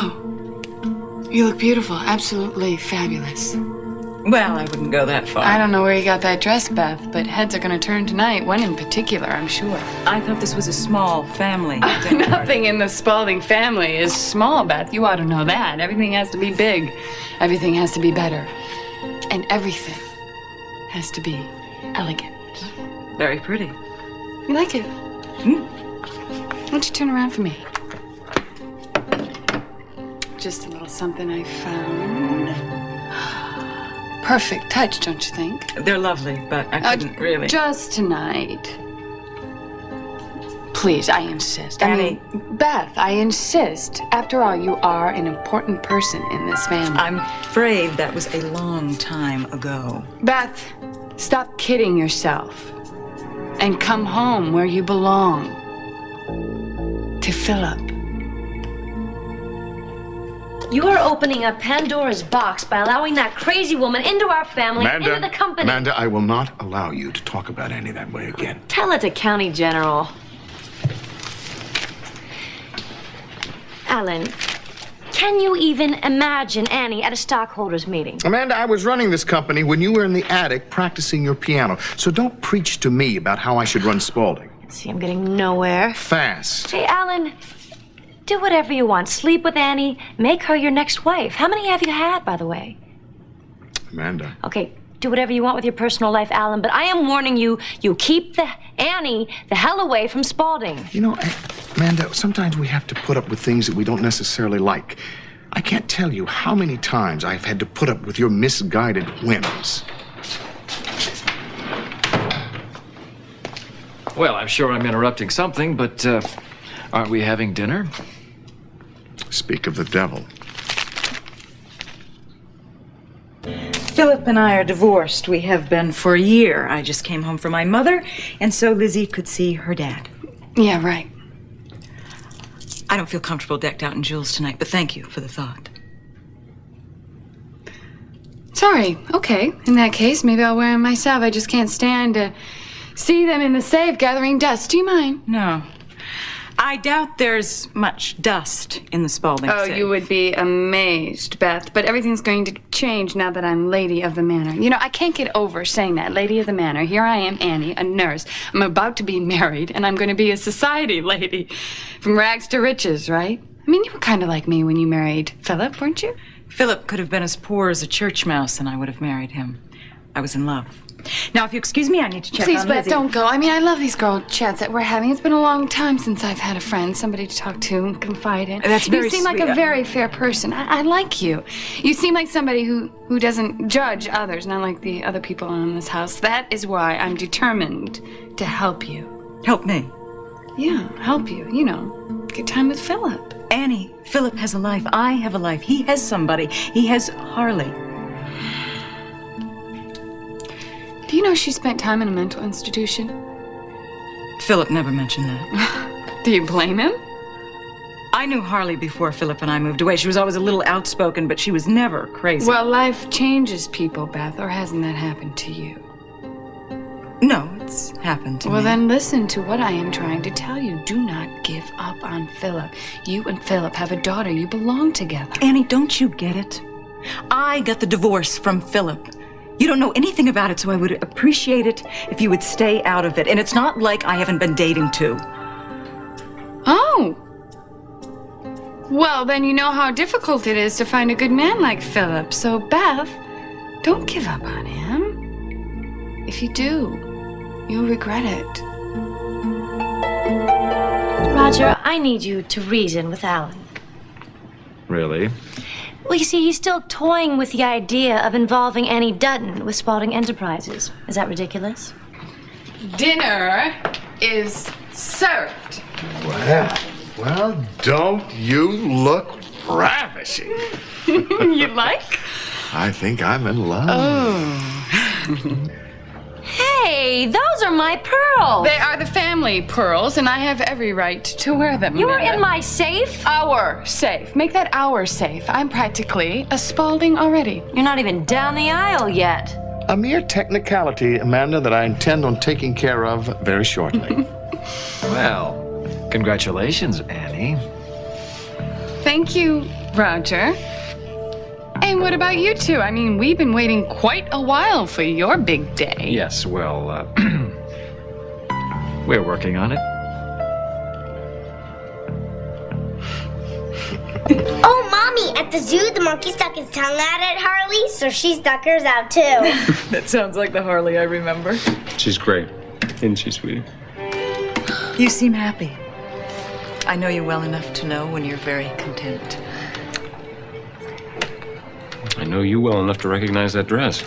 Oh, you look beautiful. Absolutely fabulous. Well, I wouldn't go that far. I don't know where you got that dress, Beth, but heads are going to turn tonight. One in particular, I'm sure. I thought this was a small family dinner. Nothing in the Spaulding family is small, Beth. You ought to know that. Everything has to be big. Everything has to be better. And everything has to be elegant. Very pretty. You like it? Hmm? Why don't you turn around for me? Just a little something I found. Perfect touch, don't you think? They're lovely, but I couldn't really. Just tonight. Please, I insist. Annie. Beth, I insist. After all, you are an important person in this family. I'm afraid that was a long time ago. Beth, stop kidding yourself and come home where you belong. To Phillip. You are opening up Pandora's box by allowing that crazy woman into our family, into the company. Amanda, I will not allow you to talk about Annie that way again. Tell it to County General. Alan, can you even imagine Annie at a stockholders meeting? Amanda, I was running this company when you were in the attic practicing your piano. So don't preach to me about how I should run Spaulding. See, I'm getting nowhere. Fast. Hey, Alan, do whatever you want. Sleep with Annie. Make her your next wife. How many have you had, by the way? Amanda. Okay, do whatever you want with your personal life, Alan, but I am warning you, you keep Annie the hell away from Spaulding. You know, Amanda, sometimes we have to put up with things that we don't necessarily like. I can't tell you how many times I've had to put up with your misguided whims. Well, I'm sure I'm interrupting something, but aren't we having dinner? Speak of the devil. Philip and I are divorced. We have been for a year. I just came home from my mother, and so Lizzie could see her dad. Yeah, right. I don't feel comfortable decked out in jewels tonight, but thank you for the thought. Sorry. Okay. In that case, maybe I'll wear them myself. I just can't stand to see them in the safe gathering dust. Do you mind? No. I doubt there's much dust in the Spaulding Oh, safe. you would be amazed, Beth. But everything's going to change now that I'm Lady of the Manor. You know, I can't get over saying that, Lady of the Manor. Here I am, Annie, a nurse. I'm about to be married, and I'm going to be a society lady. From rags to riches, right? I mean, you were kind of like me when you married Phillip, weren't you? Philip could have been as poor as a church mouse, and I would have married him. I was in love. Now, if you excuse me, I need to check Please, on Beth, Lizzie. don't go. I mean, I love these girl chats that we're having. It's been a long time since I've had a friend, somebody to talk to and confide in. That's very You seem like sweet. a very fair person. I like you. You seem like somebody who doesn't judge others, not like the other people in this house. That is why I'm determined to help you. Help me. Yeah, help you. You know, get time with Phillip. Annie, Philip has a life. I have a life. He has somebody. He has Harley. Do you know she spent time in a mental institution? Philip never mentioned that. Do you blame him? I knew Harley before Philip and I moved away. She was always a little outspoken, but she was never crazy. Well, life changes people, Beth, or hasn't that happened to you? No, it's happened to me. Well, then listen to what I am trying to tell you. Do not give up on Phillip. You and Phillip have a daughter. You belong together. Annie, don't you get it? I got the divorce from Philip. You don't know anything about it, so I would appreciate it if you would stay out of it. And it's not like I haven't been dating too. Oh. Well, then you know how difficult it is to find a good man like Phillip. So, Beth, don't give up on him. If you do, you'll regret it. Roger, I need you to reason with Alan. Really? Well, you see, he's still toying with the idea of involving Annie Dutton with Spaulding Enterprises. Is that ridiculous? Dinner is served. Well, don't you look ravishing? You like? I think I'm in love. Oh. Hey, those are my pearls. They are the family pearls, and I have every right to wear them. You were Amanda. in my safe? Our safe. Make that our safe. I'm practically a Spaulding already. You're not even down the aisle yet. A mere technicality, Amanda, that I intend on taking care of very shortly. Well, congratulations, Annie. Thank you, Roger. And what about you two? I mean, we've been waiting quite a while for your big day. Yes, well, we're working on it. Oh, Mommy, at the zoo, the monkey stuck his tongue out at Harley, so she stuck hers out too. That sounds like the Harley I remember. She's great. Isn't she, sweetie? You seem happy. I know you well enough to know when you're very content. I know you well enough to recognize that dress.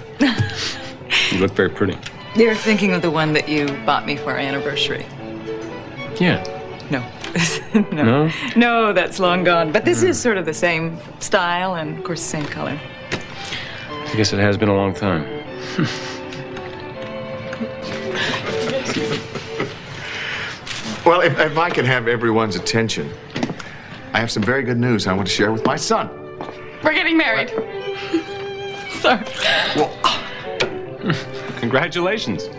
You look very pretty. You're thinking of the one that you bought me for our anniversary. Yeah. No. No? No, that's long gone. But this is sort of the same style and, of course, the same color. I guess it has been a long time. Well, if I can have everyone's attention, I have some very good news I want to share with my son. We're getting married. Sorry. Congratulations.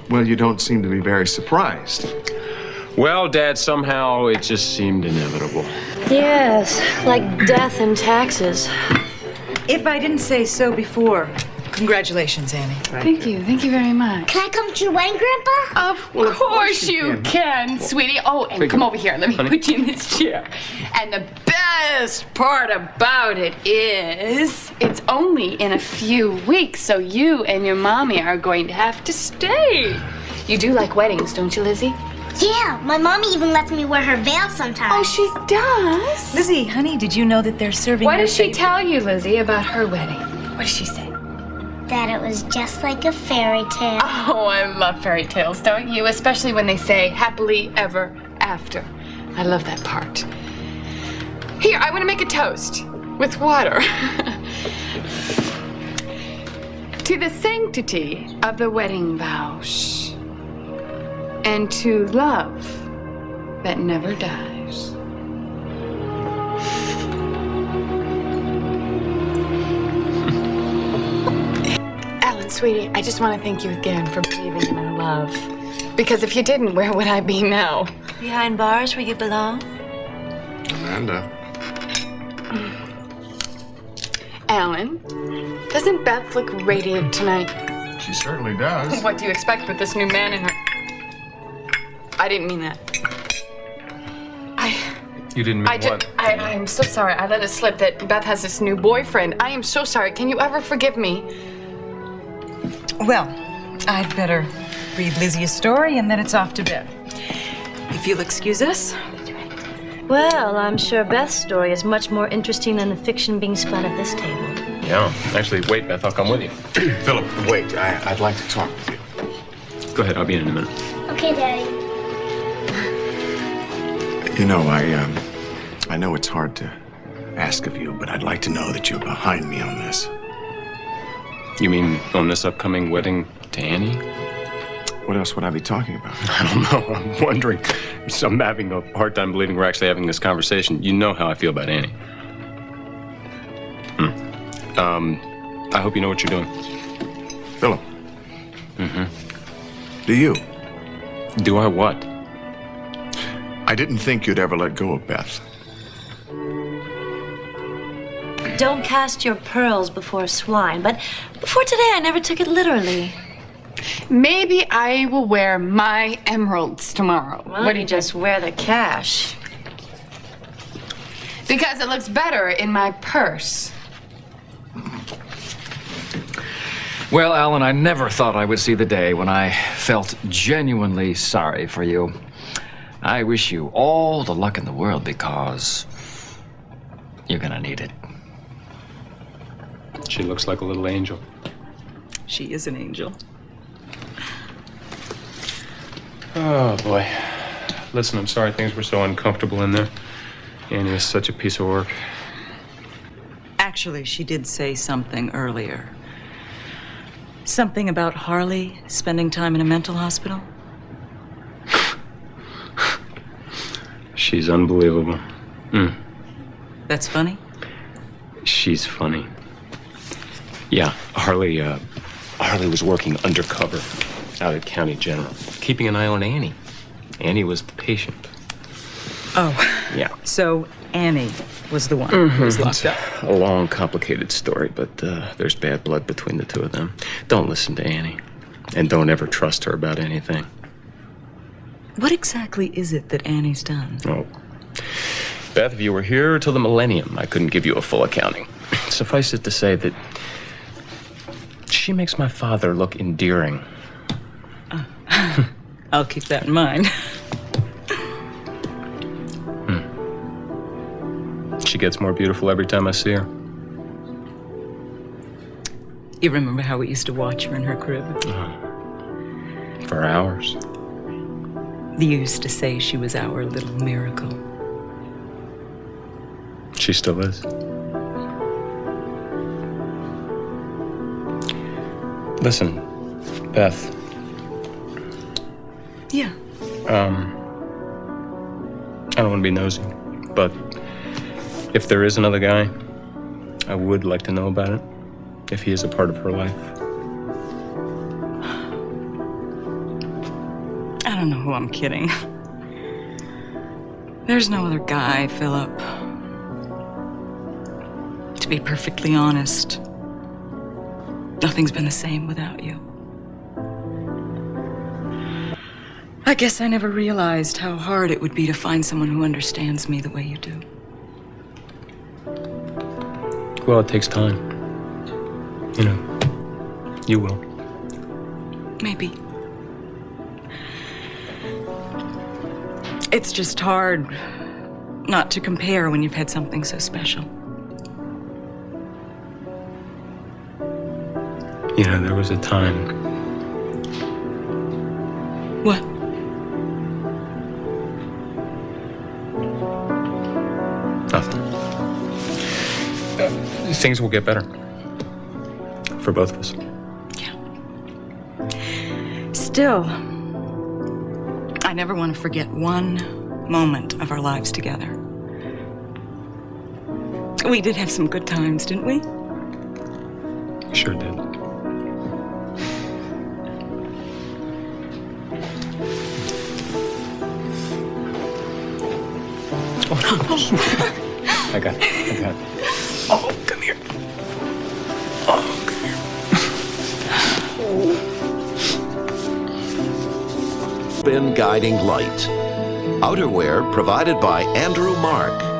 Well, you don't seem to be very surprised. Well, Dad, somehow it just seemed inevitable. Yes, like death and taxes. If I didn't say so before, congratulations, Annie. Thank you very much. Can I come to your wedding, Grandpa? Of course you can, sweetie. Oh, and come over here. Let me put you in this chair. And the best part about it is it's only in a few weeks, so you and your mommy are going to have to stay. You do like weddings, don't you, Lizzie? Yeah, my mommy even lets me wear her veil sometimes. Oh, she does? Lizzie, honey, did you know that they're serving What your does she baby? tell you, Lizzie, about her wedding? What does she say? That it was just like a fairy tale. Oh, I love fairy tales, don't you? Especially when they say happily ever after. I love that part. Here, I want to make a toast with water. To the sanctity of the wedding vows. And to love that never dies. Alan, sweetie, I just want to thank you again for believing in our love. Because if you didn't, where would I be now? Behind bars where you belong? Amanda. Alan, doesn't Beth look radiant tonight? She certainly does. What do you expect with this new man in her? I didn't mean that. You didn't mean what? I'm so sorry. I let it slip that Beth has this new boyfriend. I am so sorry. Can you ever forgive me? Well, I'd better read Lizzie a story and then it's off to bed. If you'll excuse us. Well, I'm sure Beth's story is much more interesting than the fiction being spun at this table. Yeah. Actually, wait, Beth, I'll come with you. Philip, wait. I'd like to talk with you. Go ahead, I'll be in a minute. Okay, Daddy. You know, I know it's hard to ask of you, but I'd like to know that you're behind me on this. You mean on this upcoming wedding to Annie? What else would I be talking about? I don't know. I'm wondering. So I'm having a hard time believing we're actually having this conversation. You know how I feel about Annie. I hope you know what you're doing. Philip. Mm-hmm. Do you? Do I what? I didn't think you'd ever let go of Beth. Don't cast your pearls before swine, but before today I never took it literally. Maybe I will wear my emeralds tomorrow. Why don't you just wear the cash? Because it looks better in my purse. Well, Alan, I never thought I would see the day when I felt genuinely sorry for you. I wish you all the luck in the world because you're gonna need it. She looks like a little angel. She is an angel. Oh, boy. Listen, I'm sorry things were so uncomfortable in there. Annie is such a piece of work. Actually, she did say something earlier. Something about Harley spending time in a mental hospital. She's unbelievable. That's funny? She's funny. Yeah, Harley was working undercover out at County General, keeping an eye on Annie. Annie was the patient. Oh. Yeah. So Annie was the one who was locked up. A long, complicated story, but there's bad blood between the two of them. Don't listen to Annie. And don't ever trust her about anything. What exactly is it that Annie's done? Oh. Beth, if you were here till the millennium, I couldn't give you a full accounting. Suffice it to say that she makes my father look endearing. I'll keep that in mind. She gets more beautiful every time I see her. You remember how we used to watch her in her crib? For hours. You used to say she was our little miracle. She still is. Listen, Beth. Yeah. I don't want to be nosy, but if there is another guy, I would like to know about it, if he is a part of her life. I don't know who I'm kidding. There's no other guy, Philip. To be perfectly honest, nothing's been the same without you. I guess I never realized how hard it would be to find someone who understands me the way you do. Well, it takes time. You know, you will. Maybe. It's just hard not to compare when you've had something so special. You know, there was a time. What? Nothing. Things will get better. For both of us. Yeah. Still, I never want to forget one moment of our lives together. We did have some good times, didn't we? Sure did. I got it. Oh, come here. Oh, come here. Been guiding light. Outerwear provided by Andrew Mark.